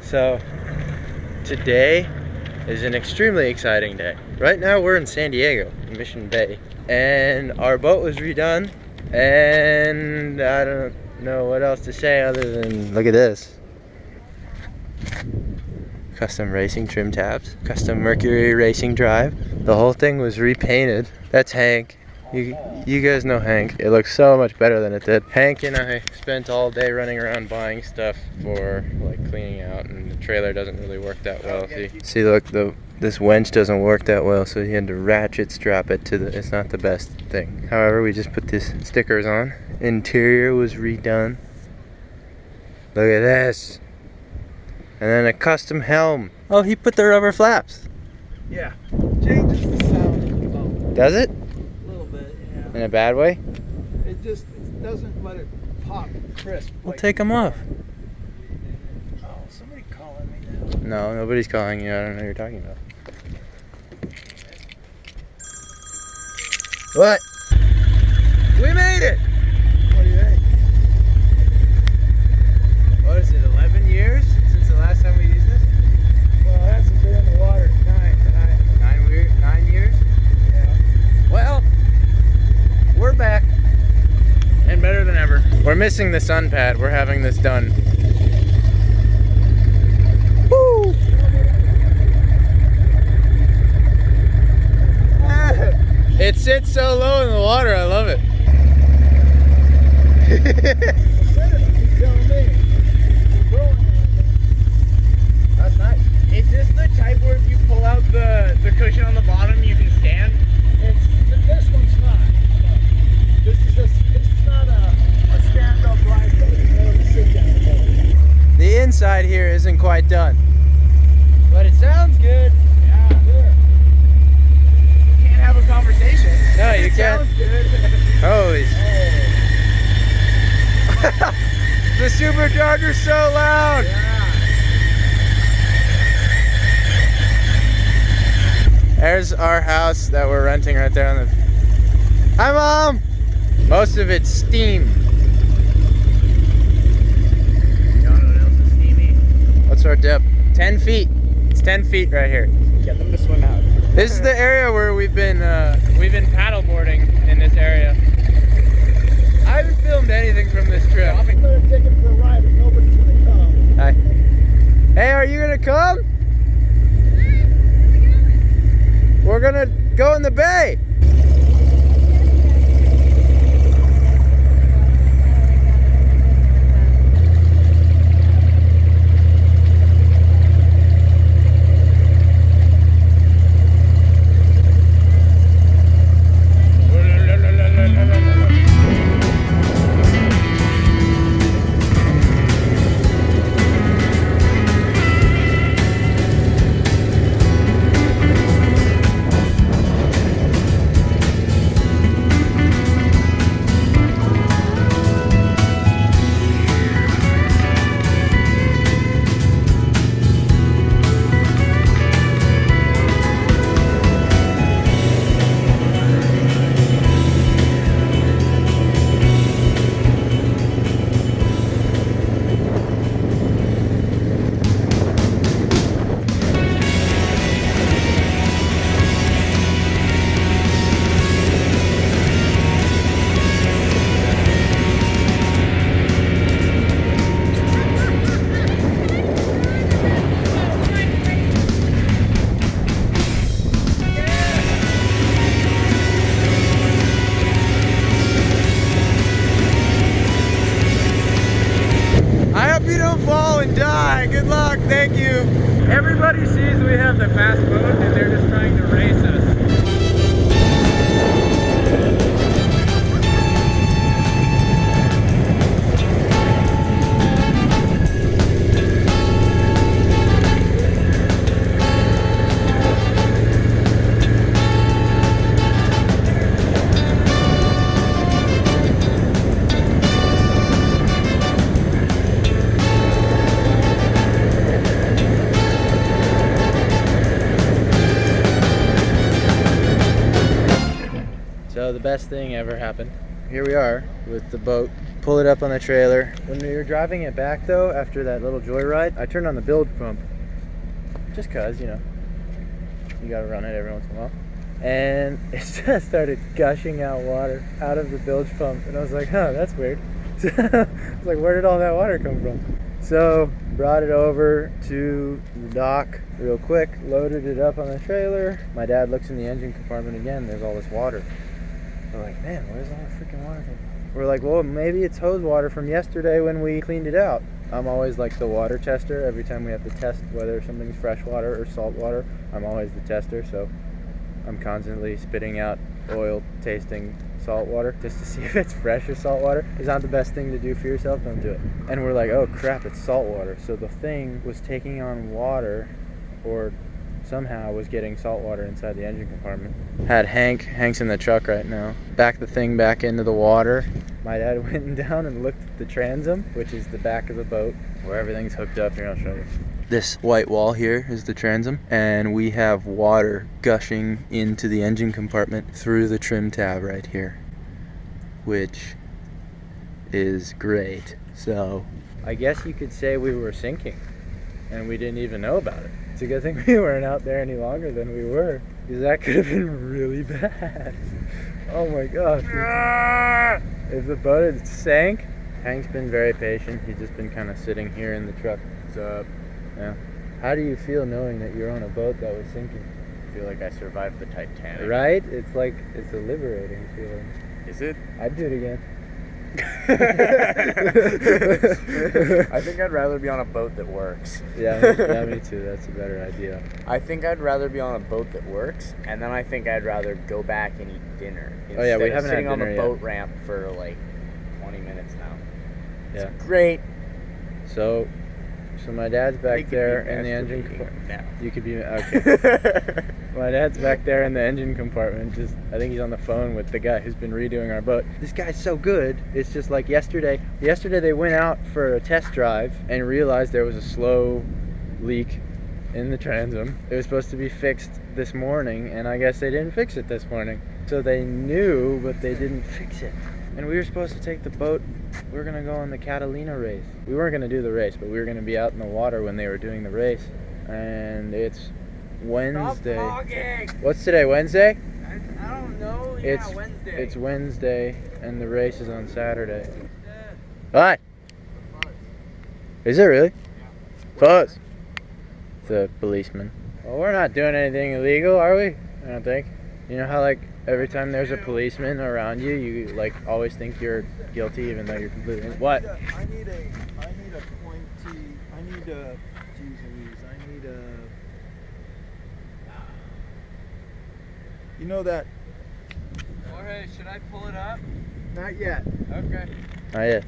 So today is an extremely exciting day. Right now we're in San Diego, Mission Bay, and our boat was redone, and I don't know what else to say other than look at this. Custom racing trim tabs, custom Mercury racing drive. The whole thing was repainted. That's Hank. You guys know Hank. It looks so much better than it did. Hank and I spent all day running around buying stuff for like cleaning out, and the trailer doesn't really work that well. See look, this winch doesn't work that well, so he had to ratchet strap it to the, it's not the best thing. However, we just put these stickers on. Interior was redone. Look at this. And then a custom helm. Oh, he put the rubber flaps. Yeah. Changes the sound of the boat. Does it? A little bit, yeah. In a bad way? It doesn't let it pop crisp. We'll take them off. Oh, somebody calling me now. No, nobody's calling you. I don't know what you're talking about. What? We made it! What do you think? What is it, 11 years since the last time we used this? Well, it hasn't been in the water 9 years? Yeah. Well, we're back. And better than ever. We're missing the sun pad. We're having this done. Woo! It sits so low in the water, I love it. That's nice. Is this the type where if you pull out the cushion on the bottom, you can stand? This one's not. No. This is not a stand-up ride boat. It's more of a sit-down boat. The inside here isn't quite done, but it sounds good. Yeah. Good. You can't have a conversation. No, you It can't. sounds good. Holy The supercharger's so loud! There's our house that we're renting right there on the... Hi, Mom! Most of it's steam. You know what else is steamy? What's our depth? 10 feet. It's 10 feet right here. Get them to swim out. This is the area where we've been paddleboarding in this area. I haven't filmed anything from this trip. I'm gonna take it for a ride, but nobody's gonna come. Hi. Hey, are you gonna come? We're gonna go in the bay. Good luck, thank you. Everybody sees we have the fast boat and they're just trying to race us. So the best thing ever happened. Here we are with the boat pull it up on the trailer. When we were driving it back though, after that little joyride, I turned on the bilge pump. Just cause, you know, you gotta run it every once in a while. And it just started gushing out water out of the bilge pump. And I was like, huh, that's weird. So I was like, where did all that water come from? So brought it over to the dock real quick, loaded it up on the trailer. My dad looks in the engine compartment again, there's all this water. We're like, man, where's all that freaking water from? We're like, well, maybe it's hose water from yesterday when we cleaned it out. I'm always like the water tester. Every time we have to test whether something's fresh water or salt water, I'm always the tester. So I'm constantly spitting out oil tasting salt water just to see if it's fresh or salt water. It's not the best thing to do for yourself, don't do it. And we're like, oh crap, it's salt water. So the thing was taking on water, or somehow was getting salt water inside the engine compartment. Had Hank's in the truck right now. Back the thing back into the water. My dad went down and looked at the transom, which is the back of the boat where everything's hooked up. Here, I'll show you. This white wall here is the transom, and we have water gushing into the engine compartment through the trim tab right here, which is great. So I guess you could say we were sinking and we didn't even know about it. It's a good thing we weren't out there any longer than we were, because that could have been really bad. Oh my gosh. If the boat had sank, Hank's been very patient. He's just been kind of sitting here in the truck. What's up? Yeah. How do you feel knowing that you're on a boat that was sinking? I feel like I survived the Titanic. Right? It's like, it's a liberating feeling. Is it? I'd do it again. I think I'd rather be on a boat that works. Yeah, me too. That's a better idea. I think I'd rather be on a boat that works, and then I think I'd rather go back and eat dinner. Oh yeah, we instead of haven't had sitting on dinner the yet. boat ramp for like 20 minutes now. Yeah. It's great. So my dad's They back could there be in the engine masturbating compartment. now. You could be okay. My dad's back there in the engine compartment. I think he's on the phone with the guy who's been redoing our boat. This guy's so good. It's just like yesterday. Yesterday they went out for a test drive and realized there was a slow leak in the transom. It was supposed to be fixed this morning, and I guess they didn't fix it this morning. So they knew, but they didn't fix it. And we were supposed to take the boat. We were gonna go on the Catalina race. We weren't gonna do the race, but we were gonna be out in the water when they were doing the race. And it's Wednesday. What's today, Wednesday? I don't know. It's Wednesday. It's Wednesday, and the race is on Saturday. What? Is it really? Fuzz. It's a policeman. Well, we're not doing anything illegal, are we? I don't think. You know how like every time there's a policeman around you, you like always think you're guilty even though you're completely... What? I need a pointy, I need a, geez Louise, I need a, you know that, Jorge, should I pull it up? not yet. Okay. Oh yeah.